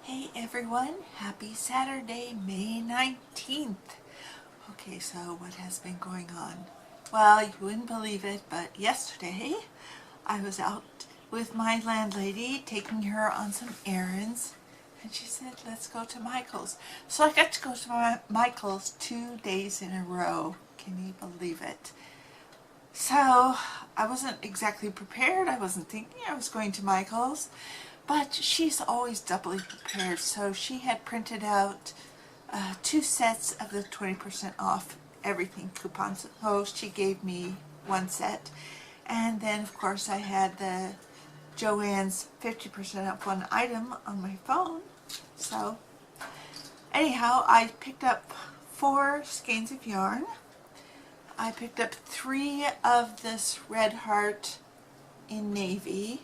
Hey everyone, happy Saturday, May 19th. Okay, so what has been going on? Well, you wouldn't believe it, but yesterday I was out with my landlady taking her on some errands, and she said, let's go to Michael's. So I got to go to Michael's 2 days in a row. Can you believe it? So I wasn't exactly prepared. I wasn't thinking I was going to Michael's. But she's always doubly prepared, so she had printed out 2 sets of the 20% off everything coupons. So she gave me 1 set. And then, of course, I had the Joann's 50% off 1 item on my phone. So, anyhow, I picked up 4 skeins of yarn. I picked up 3 of this Red Heart in navy.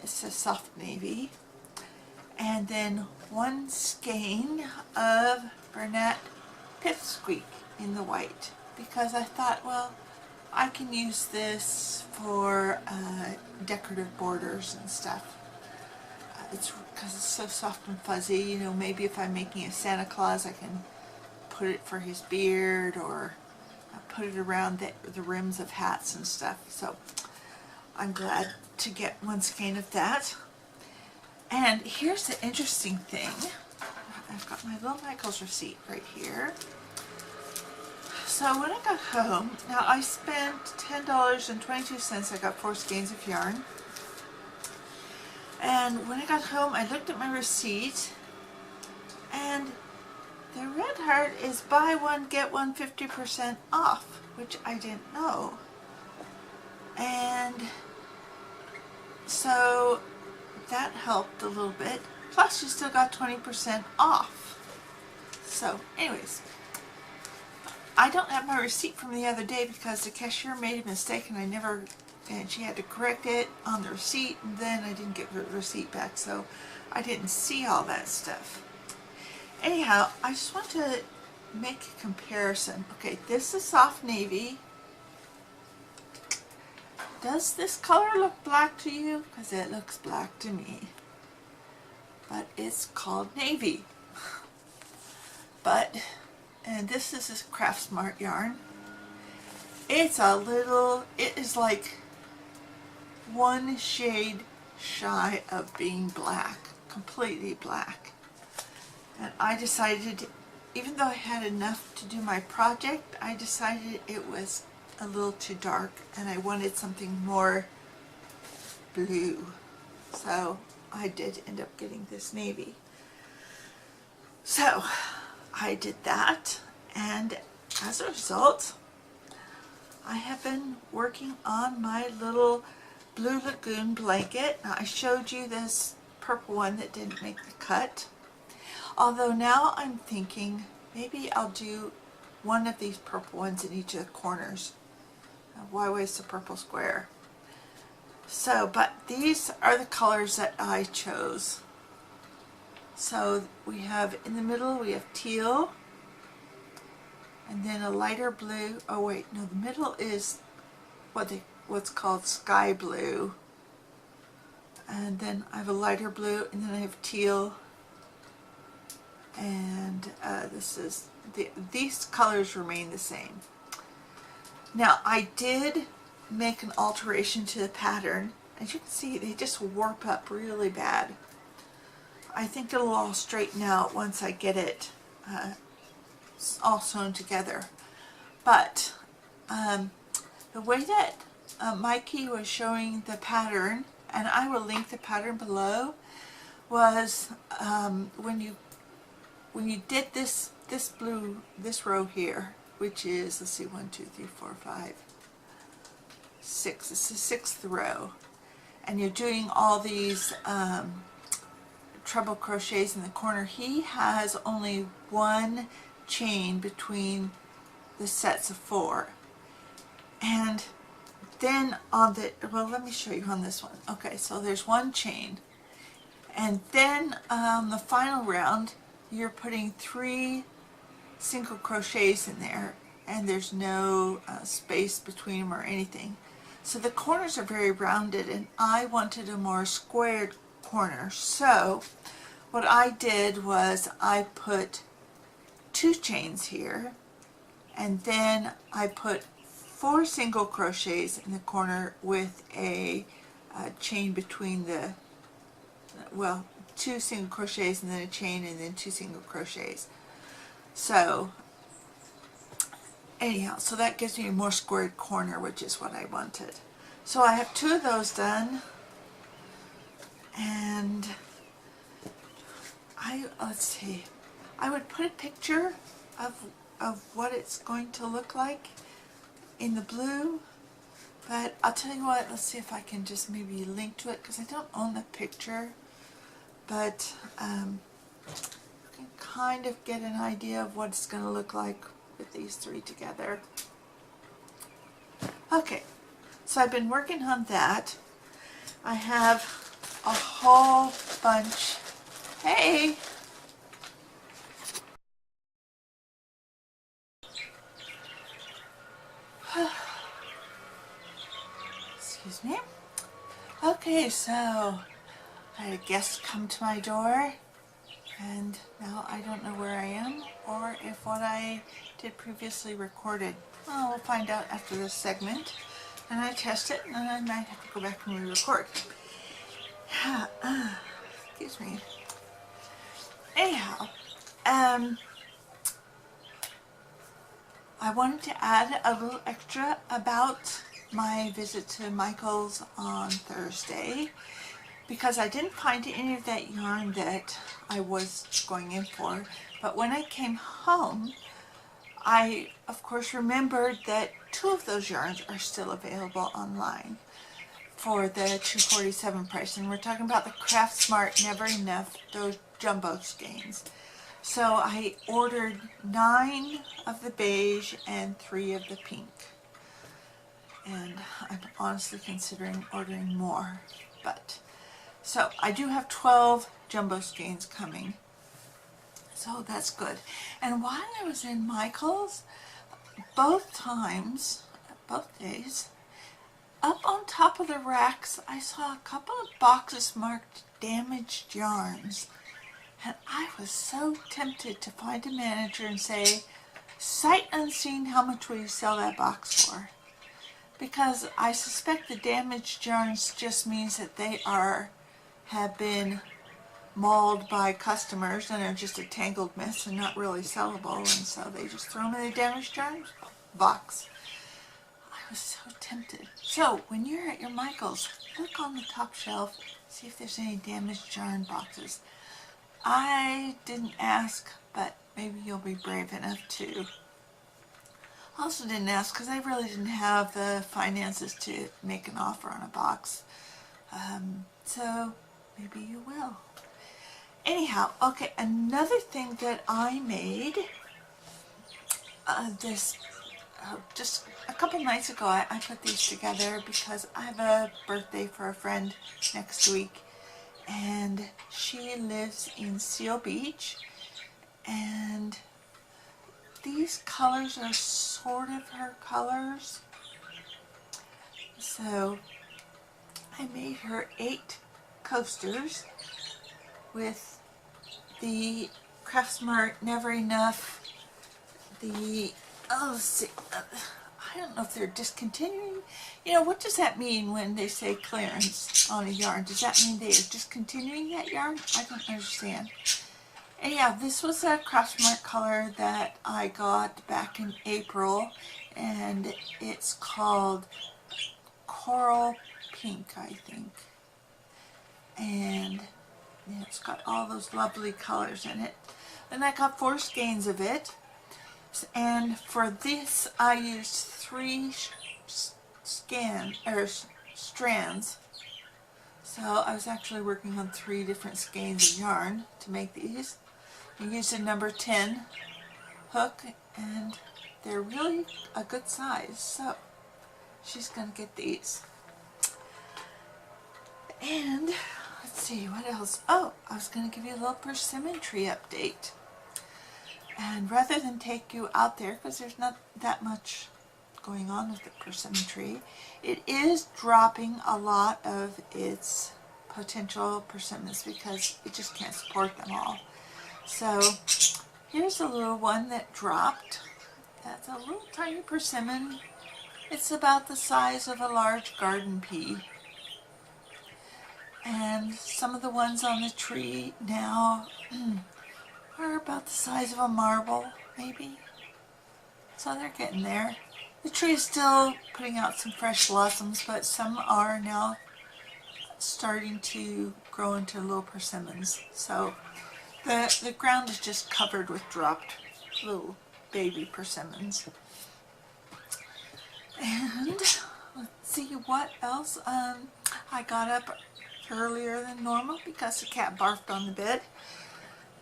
It's a soft navy, and then 1 skein of Bernat Pipsqueak in the white, because I thought, well, I can use this for decorative borders and stuff. It's because it's so soft and fuzzy. You know, maybe if I'm making a Santa Claus, I can put it for his beard, or put it around the rims of hats and stuff. So I'm glad to get 1 skein of that. And here's the interesting thing. I've got my little Michael's receipt right here. So when I got home, now I spent $10.22. I got 4 skeins of yarn. And when I got home, I looked at my receipt, and the Red Heart is buy one, get one 50% off, which I didn't know. And so that helped a little bit. Plus you still got 20% off. So anyways, I don't have my receipt from the other day because the cashier made a mistake, and she had to correct it on the receipt, and then I didn't get the receipt back, so I didn't see all that stuff. Anyhow, I just want to make a comparison. Okay, this is soft navy. Does this color look black to you? Because it looks black to me. But it's called navy. And this is this Craft Smart yarn. It is like 1 shade shy of being black. Completely black. And I decided, even though I had enough to do my project, I decided it was a little too dark, and I wanted something more blue. So I did end up getting this navy. So I did that, and as a result, I have been working on my little blue Lagoon blanket. Now, I showed you this purple one that didn't make the cut. Although now I'm thinking maybe I'll do 1 of these purple ones in each of the corners. Why waste a purple square? So, but these are the colors that I chose. So we have, in the middle, we have teal, and then a lighter blue. Oh wait, no, the middle is what's called sky blue. And then I have a lighter blue, and then I have teal. And these colors remain the same. Now, I did make an alteration to the pattern. As you can see, they just warp up really bad. I think it'll all straighten out once I get it all sewn together. But the way that Mikey was showing the pattern, and I will link the pattern below, was when you did this row here, which is, let's see, 1, 2, 3, 4, 5, 6. It's the 6th row, and you're doing all these treble crochets in the corner. He has only 1 chain between the sets of 4, and then on the, well, let me show you on this one. Okay, so there's 1 chain, and then the final round you're putting 3 single crochets in there, and there's no space between them or anything. So the corners are very rounded, and I wanted a more squared corner. So what I did was I put 2 chains here, and then I put 4 single crochets in the corner with a chain between the, well, 2 single crochets and then a chain and then 2 single crochets. So anyhow, so that gives me a more squared corner, which is what I wanted. So I have 2 of those done, and let's see, I would put a picture of what it's going to look like in the blue, but I'll tell you what, let's see if I can just maybe link to it, because I don't own the picture, but you can kind of get an idea of what it's going to look like with these 3 together. Okay, so I've been working on that. I have a whole bunch. Hey! Excuse me. Okay, so I had a guest come to my door, and now I don't know where I am or if what I did previously recorded. Well, we'll find out after this segment, and I test it, and then I might have to go back and re-record. Excuse me. Anyhow, I wanted to add a little extra about my visit to Michael's on Thursday, because I didn't find any of that yarn that I was going in for, but when I came home, I of course remembered that 2 of those yarns are still available online for the $247 price, and we're talking about the Craft Smart Never Enough, those jumbo skeins. So I ordered 9 of the beige and 3 of the pink, and I'm honestly considering ordering more, but so I do have 12 jumbo skeins coming, so that's good. And while I was in Michael's, both days, up on top of the racks, I saw a couple of boxes marked damaged yarns. And I was so tempted to find a manager and say, sight unseen, how much will you sell that box for? Because I suspect the damaged yarns just means that they have been mauled by customers and are just a tangled mess and not really sellable, and so they just throw them in the damaged yarns box. I was so tempted. So when you're at your Michael's, look on the top shelf, see if there's any damaged yarn boxes. I didn't ask, but maybe you'll be brave enough to. I also didn't ask because I really didn't have the finances to make an offer on a box. So maybe you will. Anyhow, okay, another thing that I made just a couple nights ago, I put these together because I have a birthday for a friend next week, and she lives in Seal Beach, and these colors are sort of her colors. So I made her 8 coasters with the Craft Smart Never Enough, let's see, I don't know if they're discontinuing. You know, what does that mean when they say clearance on a yarn? Does that mean they are discontinuing that yarn? I don't understand. And yeah, this was a Craft Smart color that I got back in April, and it's called Coral Pink, I think. And yeah, it's got all those lovely colors in it. And I got 4 skeins of it. And for this, I used 3 strands. So I was actually working on 3 different skeins of yarn to make these. I used a number 10 hook, and they're really a good size. So she's going to get these. And let's see, what else? Oh, I was going to give you a little persimmon tree update. And rather than take you out there, because there's not that much going on with the persimmon tree, it is dropping a lot of its potential persimmons because it just can't support them all. So here's a little one that dropped. That's a little tiny persimmon. It's about the size of a large garden pea. And some of the ones on the tree now are about the size of a marble, maybe. So they're getting there. The tree is still putting out some fresh blossoms, but some are now starting to grow into little persimmons. So the ground is just covered with dropped little baby persimmons. And let's see what else. I got up earlier than normal because the cat barfed on the bed.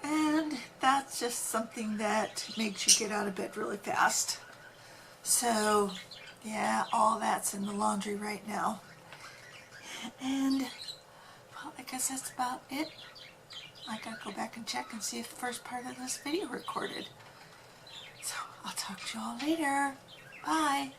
And that's just something that makes you get out of bed really fast. So yeah, all that's in the laundry right now. And well, I guess that's about it. I gotta go back and check and see if the first part of this video recorded. So I'll talk to you all later. Bye.